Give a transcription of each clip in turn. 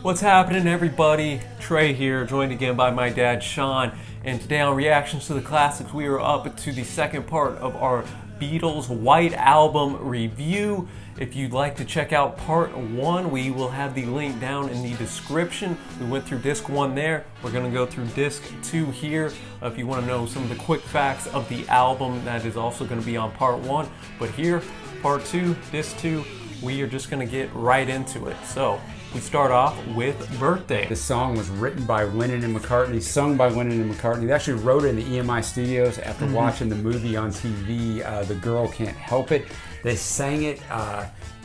What's happening, everybody? Trey here, joined again by my dad Sean, and today on Reactions to the Classics we are up to the second part of our Beatles White Album review. If you'd like to check out part 1, we will have the link down in the description. We went through disc 1 there. We're going to go through disc 2 here. If you want to know some of the quick facts of the album, that is also going to be on part 1. But here, part 2, disc 2, we are just going to get right into it. So we start off with Birthday. This song was written by Lennon and McCartney, sung by Lennon and McCartney. They actually wrote it in the EMI studios after watching the movie on TV, The Girl Can't Help It. They sang it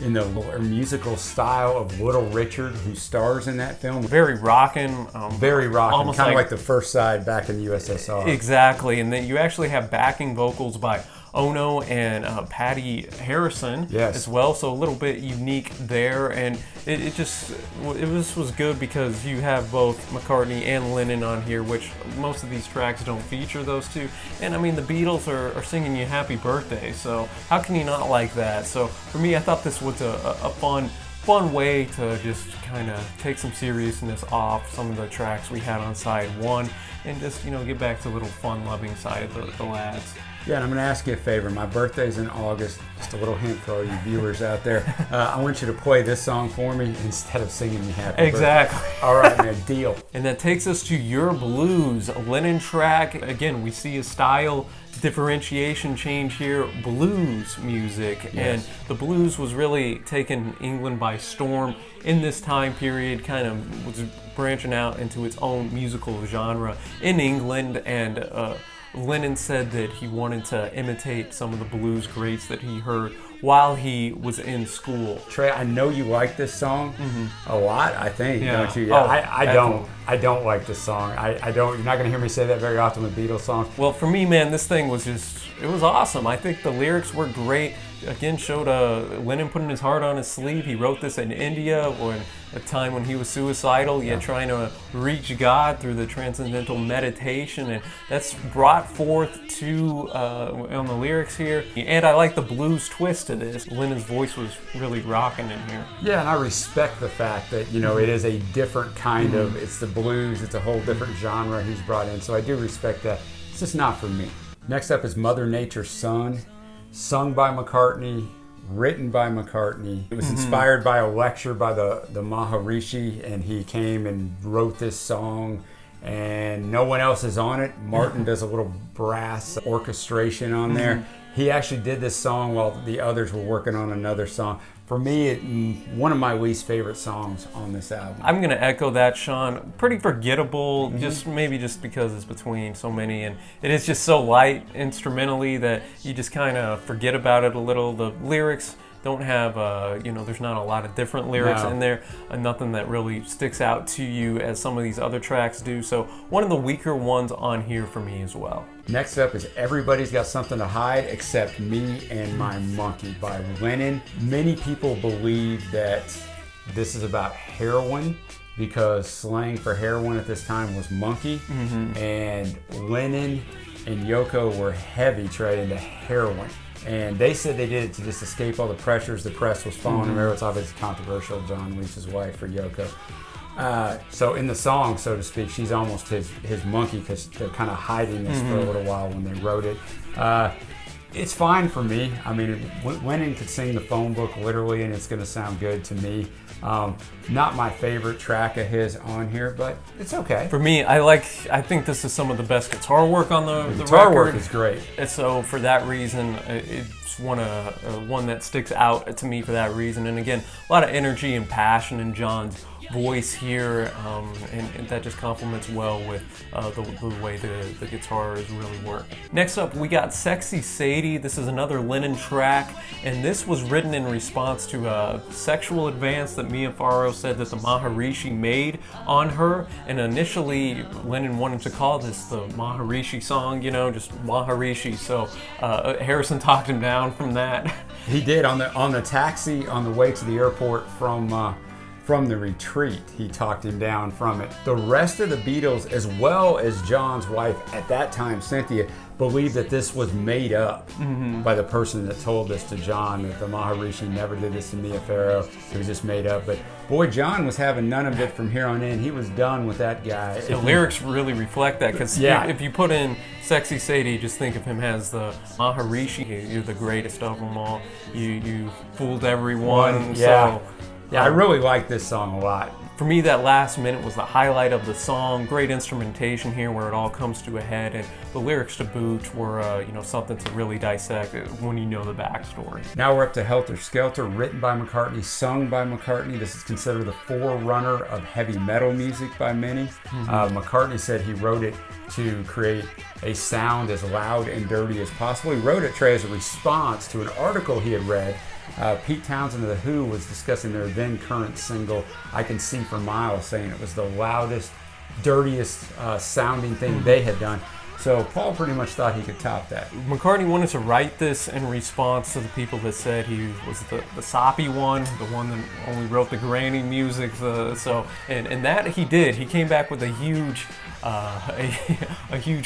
in the musical style of Little Richard, who stars in that film. Very rockin'. Very rockin', almost kind of like the first side back in the USSR. Exactly, and then you actually have backing vocals by Ono and Patty Harrison as well, so a little bit unique there, and it was good because you have both McCartney and Lennon on here, which most of these tracks don't feature those two. And I mean, the Beatles are singing you happy birthday, so how can you not like that? So for me, I thought this was a fun way to just kind of take some seriousness off some of the tracks we had on side 1 and just, you know, get back to a little fun-loving side of the lads. Yeah, and I'm going to ask you a favor. My birthday's in August. Just a little hint for all you viewers out there. I want you to play this song for me instead of singing me happy Exactly. birthday. All right, man, deal. And that takes us to Yer Blues, a Lennon track. Again, we see a style differentiation change here, blues music. And the blues was really taking England by storm in this time period, kind of was branching out into its own musical genre in England, and Lennon said that he wanted to imitate some of the blues greats that he heard while he was in school. Trey, I know you like this song a lot, I think, don't you? Oh, I don't like this song. I don't. You're not going to hear me say that very often with Beatles songs. Well, for me, man, this thing was it was awesome. I think the lyrics were great. Again, showed Lennon putting his heart on his sleeve. He wrote this in India, or in a time when he was suicidal, yet trying to reach God through the transcendental meditation, and that's brought forth to on the lyrics here. And I like the blues twist to this. Lennon's voice was really rocking in here. Yeah, and I respect the fact that, you know, it is a different kind of, it's the blues, it's a whole different genre he's brought in, so I do respect that. It's just not for me. Next up is Mother Nature's Son, sung by McCartney, written by McCartney. It was inspired by a lecture by the Maharishi, and he came and wrote this song, and no one else is on it. Martin does a little brass orchestration on there. He actually did this song while the others were working on another song. For me, one of my least favorite songs on this album. I'm going to echo that, Sean. Pretty forgettable, maybe just because it's between so many, and it is just so light instrumentally that you just kind of forget about it a little. The lyrics don't have, there's not a lot of different lyrics in there, nothing that really sticks out to you as some of these other tracks do. So one of the weaker ones on here for me as well. Next up is Everybody's Got Something to Hide Except Me and My Monkey by Lennon. Many people believe that this is about heroin because slang for heroin at this time was monkey, and Lennon and Yoko were heavy, Trey, into heroin. And they said they did it to just escape all the pressures. The press was following them. It's obviously controversial. John leaves his wife for Yoko. So in the song, so to speak, she's almost his monkey because they're kind of hiding this for a little while when they wrote it. It's fine for me. I mean, Lennon could sing the phone book literally, and it's going to sound good to me. Not my favorite track of his on here, but it's okay. For me, I think this is some of the best guitar work on the guitar record. work is great. And so for that reason, it's one that sticks out to me for that reason. And again, a lot of energy and passion in John's voice here, and that just complements well with the way the guitar is really working. Next up, we got Sexy Sadie. This is another Lennon track, and this was written in response to a sexual advance that Mia Farrow said that the Maharishi made on her, and initially Lennon wanted to call this the Maharishi song, you know, just Maharishi, so Harrison talked him down from that. He did on the taxi on the way to the airport from from the retreat. He talked him down from it. The rest of the Beatles, as well as John's wife at that time, Cynthia, believed that this was made up by the person that told this to John, that the Maharishi never did this to Mia Farrow. It was just made up. But boy, John was having none of it from here on in. He was done with that guy. The lyrics really reflect that, because if you put in Sexy Sadie, just think of him as the Maharishi. You're the greatest of them all. You fooled everyone. Yeah, I really like this song a lot. For me, that last minute was the highlight of the song. Great instrumentation here where it all comes to a head, and the lyrics to boot were something to really dissect when you know the backstory. Now we're up to Helter Skelter, written by McCartney, sung by McCartney. This is considered the forerunner of heavy metal music by many. McCartney said he wrote it to create a sound as loud and dirty as possible. He wrote it, Trey, as a response to an article he had read. Pete Townsend of The Who was discussing their then current single, I Can See for Miles, saying it was the loudest, dirtiest sounding thing they had done. So Paul pretty much thought he could top that. McCartney wanted to write this in response to the people that said he was the soppy one, the one that only wrote the granny music. And that he did. He came back with a huge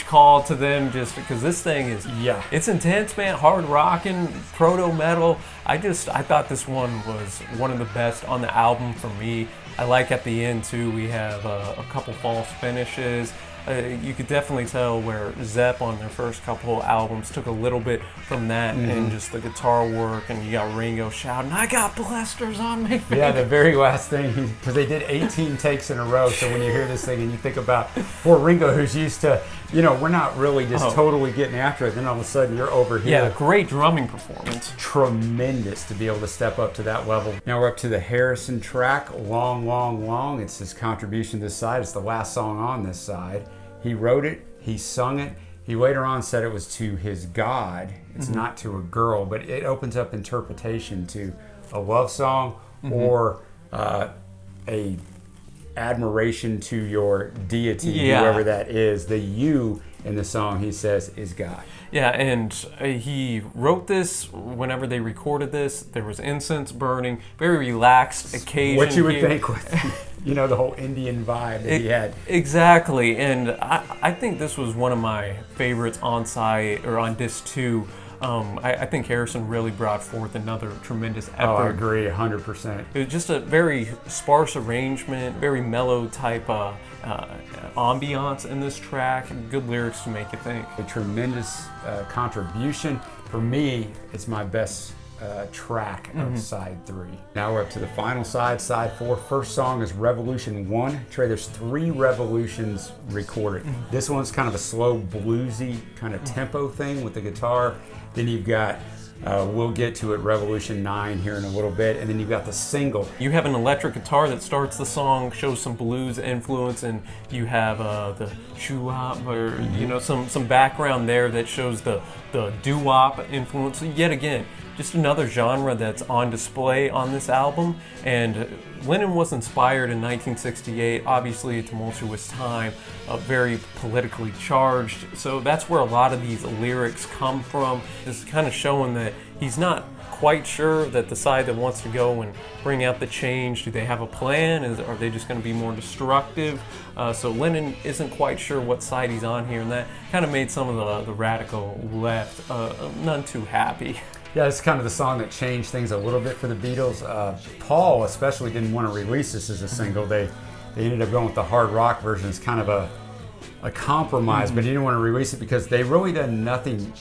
call to them, just because this thing is it's intense, man. Hard rocking, proto metal. I thought this one was one of the best on the album for me. I like at the end too. We have a couple false finishes. You could definitely tell where Zepp on their first couple albums took a little bit from that, and just the guitar work, and you got Ringo shouting, "I got blisters on me." Yeah, the very last thing, because they did 18 takes in a row, so when you hear this thing and you think about poor Ringo, who's used to, we're not really just totally getting after it, then all of a sudden you're over here. Yeah, great drumming performance. Tremendous to be able to step up to that level. Now we're up to the Harrison track, Long, Long, Long. It's his contribution to this side. It's the last song on this side. He wrote it, he sung it. He later on said it was to his God. It's not to a girl, but it opens up interpretation to a love song or a admiration to your deity, whoever that is. The you in the song, he says, is God. Yeah, and he wrote this whenever they recorded this. There was incense burning, very relaxed occasion. What you would think with the whole Indian vibe that he had. Exactly, and I think this was one of my favorites on site or on disc 2. I think Harrison really brought forth another tremendous effort. Oh, I agree, 100%. It was just a very sparse arrangement, very mellow type ambiance in this track. Good lyrics to make you think. A tremendous contribution. For me, it's my best track of side 3. Now we're up to the final side 4. First song is Revolution 1. Trey, there's 3 revolutions recorded. This one's kind of a slow bluesy kind of tempo thing with the guitar. Then you've got we'll get to it, Revolution 9 here in a little bit, and then you've got the single. You have an electric guitar that starts the song, shows some blues influence, and you have the shoo-wop, or some background there that shows the doo-wop influence. Yet again, just another genre that's on display on this album. And Lennon was inspired in 1968, obviously a tumultuous time, very politically charged. So that's where a lot of these lyrics come from. It's kind of showing that he's not quite sure that the side that wants to go and bring out the change, do they have a plan? Are they just going to be more destructive? So Lennon isn't quite sure what side he's on here, and that kind of made some of the radical left none too happy. Yeah, it's kind of the song that changed things a little bit for the Beatles. Paul especially didn't want to release this as a single. They ended up going with the hard rock version. It's kind of a compromise, but he didn't want to release it because they really done nothing,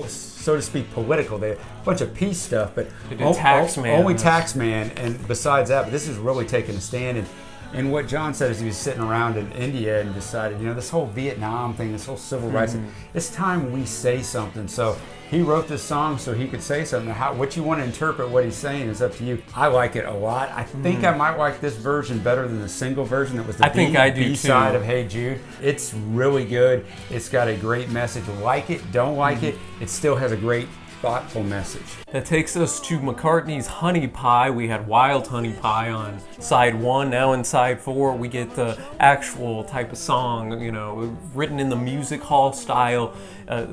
so to speak, political. They had a bunch of peace stuff, but only Taxman, and besides that, but this is really taking a stand. And what John said is he was sitting around in India and decided, this whole Vietnam thing, this whole civil rights, it's time we say something. So he wrote this song so he could say something. What you want to interpret what he's saying is up to you. I like it a lot. I think I might like this version better than the single version that was the B-side of Hey Jude. It's really good. It's got a great message. Like it, don't like it. It still has a great thoughtful message. That takes us to McCartney's Honey Pie. We had Wild Honey Pie on side 1. Now in side 4, we get the actual type of song, you know, written in the music hall style.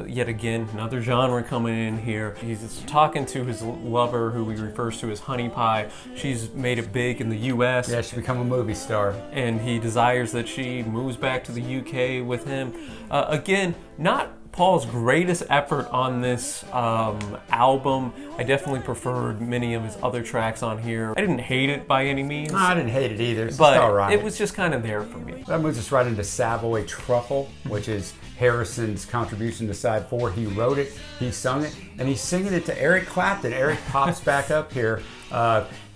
Yet again, another genre coming in here. He's talking to his lover, who he refers to as Honey Pie. She's made it big in the U.S. Yeah, she's become a movie star. And he desires that she moves back to the UK with him. Again, not Paul's greatest effort on this album. I definitely preferred many of his other tracks on here. I didn't hate it by any means. No, I didn't hate it either. It's but all right. It was just kind of there for me. That moves us right into SAVOY TRUFFLE, which is Harrison's contribution to side 4. He wrote it, he sung it, and he's singing it to Eric Clapton. Eric pops back up here.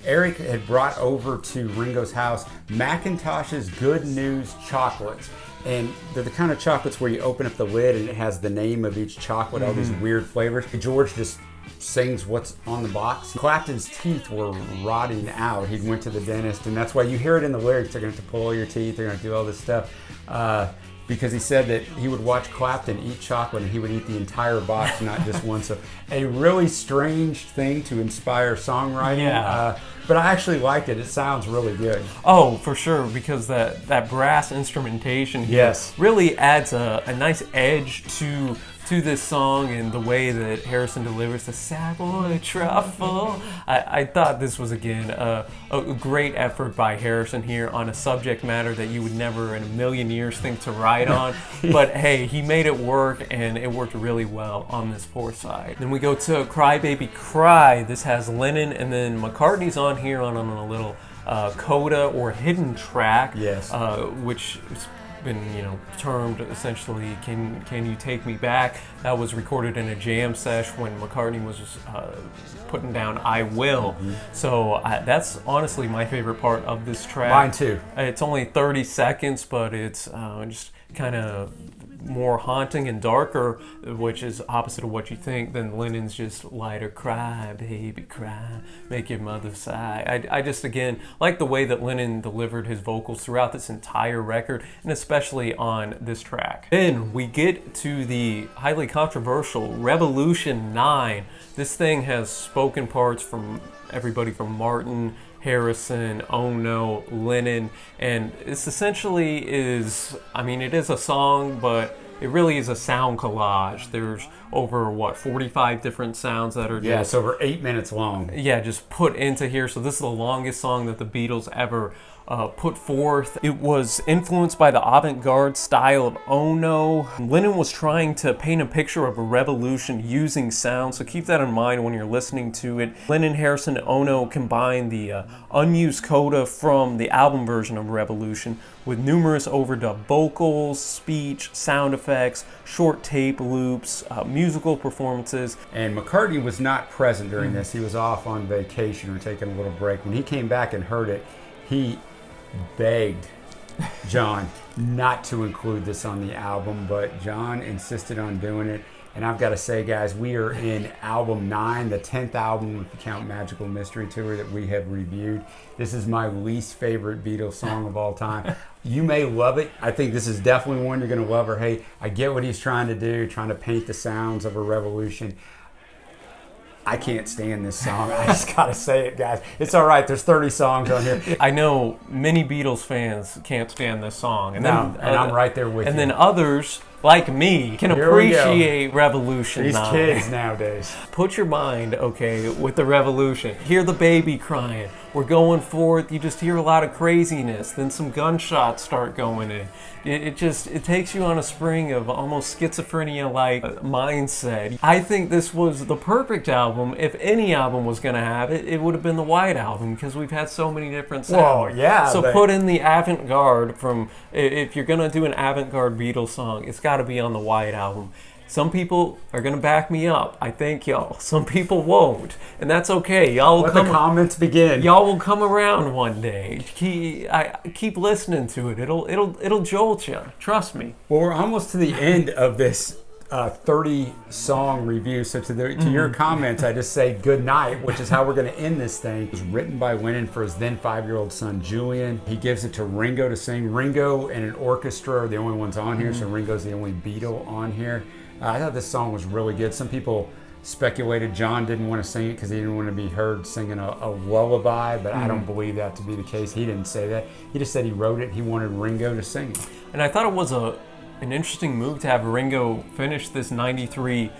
Eric had brought over to Ringo's house Macintosh's Good News chocolates. And they're the kind of chocolates where you open up the lid and it has the name of each chocolate, all these weird flavors. George just sings what's on the box. Clapton's teeth were rotting out. He went to the dentist, and that's why you hear it in the lyrics. They're going to have to pull all your teeth. They're going to do all this stuff. Because he said that he would watch Clapton eat chocolate and he would eat the entire box, not just one. So a really strange thing to inspire songwriting. Yeah. But I actually liked it. It sounds really good. Oh, for sure, because that brass instrumentation here Yes. really adds a nice edge to this song, and the way that Harrison delivers the SAVOY TRUFFLE. I thought this was, again, a great effort by Harrison here on a subject matter that you would never in a million years think to write on. But hey, he made it work, and it worked really well on this 4th side. Then we go to Cry Baby Cry. This has Lennon, and then McCartney's on here on a little coda or hidden track, Yes. which is been, you know, termed essentially "Can You Take Me Back." That was recorded in a jam sesh when McCartney was putting down "I Will." So that's honestly my favorite part of this track. Mine too. It's only 30 seconds, but it's just kind of more haunting and darker, which is opposite of what you think. Then Lennon's just lighter, cry, baby, cry, make your mother sigh. I just, again, like the way that Lennon delivered his vocals throughout this entire record, and especially on this track. Then we get to the highly controversial Revolution 9. This thing has spoken parts from everybody from Martin, Harrison, Ono, Lennon, and this essentially is, I mean, it is a song, but it really is a sound collage. There's over, 45 different sounds that are just... Yeah, it's over 8 minutes long. Yeah, just put into here. So this is the longest song that the Beatles ever put forth. It was influenced by the avant-garde style of Ono. Lennon was trying to paint a picture of a revolution using sound, so keep that in mind when you're listening to it. Lennon, Harrison, and Ono combined the unused coda from the album version of Revolution with numerous overdub vocals, speech, sound effects, short tape loops, musical performances. And McCartney was not present during this. He was off on vacation or taking a little break. When he came back and heard it, he begged John not to include this on the album, but John insisted on doing it. And I've got to say, guys, we are in album 9, the 10th album if you count Magical Mystery Tour that we have reviewed. This is my least favorite Beatles song of all time. You may love it. I think this is definitely one you're going to love. Or hey, I get what he's trying to do, trying to paint the sounds of a revolution. I can't stand this song. I just gotta say it, guys. It's all right. There's 30 songs on here. I know many Beatles fans can't stand this song, and I'm right there with you. And then others, like me, can appreciate Revolution. These 9. kids nowadays. Put your mind, okay, with the Revolution. Hear the baby crying. We're going forth. You just hear a lot of craziness. Then some gunshots start going in. It takes you on a spring of almost schizophrenia-like mindset. I think this was the perfect album. If any album was going to have it, it would have been the White Album, because we've had so many different sounds. Well, yeah. So put in the avant-garde from, if you're going to do an avant-garde Beatles song, it's got to be on the White Album. Some people are going to back me up. I thank y'all. Some people won't. And that's okay. Y'all will Let the comments begin. Y'all will come around one day. Keep listening to it. It'll jolt you. Trust me. Well, we're almost to the end of this 30-song review. So to your comments, I just say good night, which is how we're going to end this thing. It was written by Lennon for his then 5-year-old son, Julian. He gives it to Ringo to sing. Ringo and an orchestra are the only ones on here, so Ringo's the only Beatle on here. I thought this song was really good. Some people speculated John didn't want to sing it because he didn't want to be heard singing a lullaby, but I don't believe that to be the case. He didn't say that. He just said he wrote it. He wanted Ringo to sing it. And I thought it was an interesting move to have Ringo finish this 93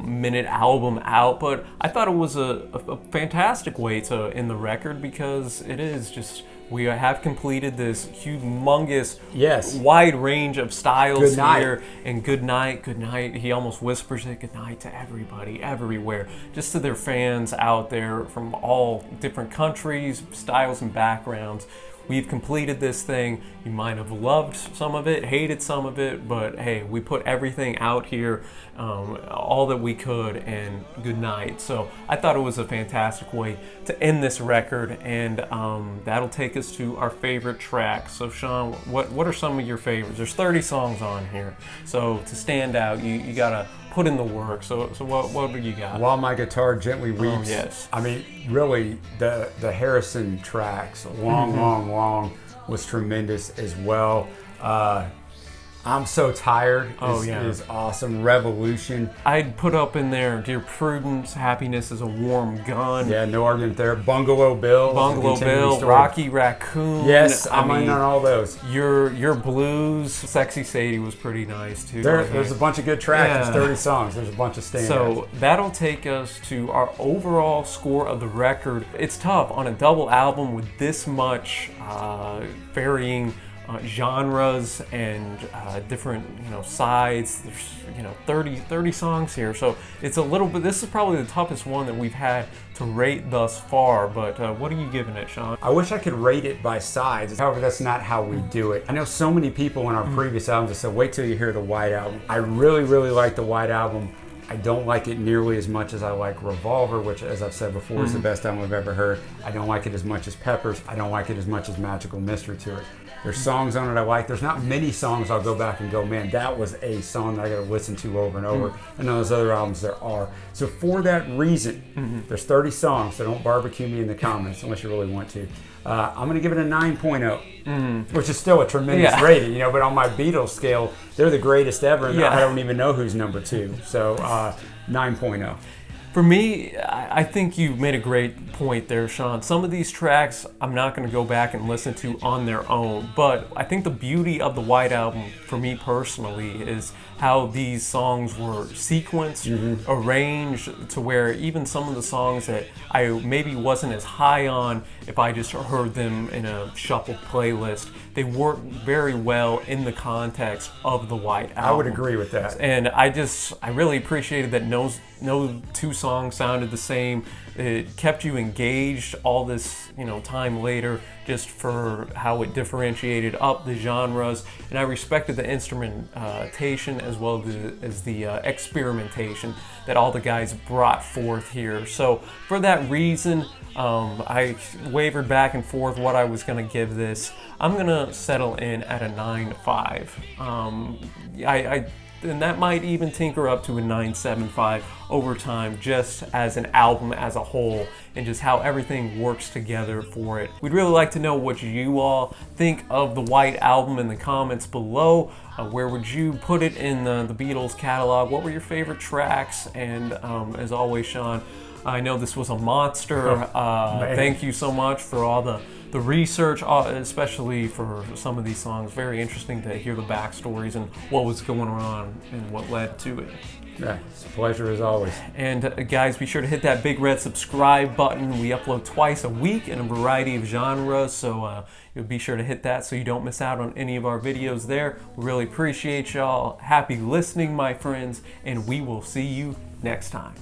minute album out, but I thought it was a fantastic way to end the record, because it is just, we have completed this humongous, wide range of styles here. And good night. He almost whispers it, good night to everybody, everywhere, just to their fans out there from all different countries, styles, and backgrounds. We've completed this thing. You might have loved some of it, hated some of it, but hey, we put everything out here, all that we could, and good night. So I thought it was a fantastic way to end this record, and that'll take us to our favorite tracks. So Sean, what are some of your favorites? There's 30 songs on here, so to stand out, you gotta put in the work. So what do you got? While My Guitar Gently Weeps. Oh, yes. I mean, really, the Harrison tracks, Long was tremendous as well. I'm So Tired is awesome. Revolution. I'd put up in there Dear Prudence, Happiness is a Warm Gun. Yeah, no argument there. Bungalow Bill. Rocky Raccoon. Yes, I'm in on all those. Yer Blues, Sexy Sadie was pretty nice too. There's a bunch of good tracks. Yeah. There's 30 songs. There's a bunch of standouts. So that'll take us to our overall score of the record. It's tough on a double album with this much varying genres and different sides. There's 30 songs here, so it's a little bit, this is probably the toughest one that we've had to rate thus far, but what are you giving it, Sean? I wish I could rate it by sides. However, that's not how we do it. I know so many people in our previous albums that said, wait till you hear the White Album. I really like the White Album. I don't like it nearly as much as I like Revolver, which, as I've said before, is the best album I've ever heard. I don't like it as much as Peppers. I don't like it as much as Magical Mystery Tour. There's songs on it I like. There's not many songs I'll go back and go, man, that was a song that I got to listen to over and over. And on those other albums there are. So for that reason, there's 30 songs, so don't barbecue me in the comments unless you really want to. I'm going to give it a 9.0, which is still a tremendous rating, but on my Beatles scale, they're the greatest ever, and I don't even know who's number 2. So 9.0. For me, I think you made a great point there, Sean. Some of these tracks I'm not going to go back and listen to on their own, but I think the beauty of the White Album, for me personally, is how these songs were sequenced, arranged to where even some of the songs that I maybe wasn't as high on if I just heard them in a shuffled playlist, they work very well in the context of the White Album. I would agree with that. And I really appreciated that no two songs sounded the same. It kept you engaged all this time later, just for how it differentiated up the genres. And I respected the instrumentation as well as the experimentation that all the guys brought forth here. So for that reason, I wavered back and forth what I was going to give this. I'm going to settle in at a 9.5. And that might even tinker up to a 9.75 over time, just as an album as a whole, and just how everything works together for it. We'd really like to know what you all think of the White Album in the comments below. Where would you put it in the Beatles catalog? What were your favorite tracks? And as always, Sean, I know this was a monster. Thank you so much for all the research, especially for some of these songs. Very interesting to hear the backstories and what was going on and what led to it. Yeah, it's a pleasure as always. And guys, be sure to hit that big red subscribe button. We upload twice a week in a variety of genres, so you'll be sure to hit that so you don't miss out on any of our videos there. We really appreciate y'all. Happy listening, my friends, and we will see you next time.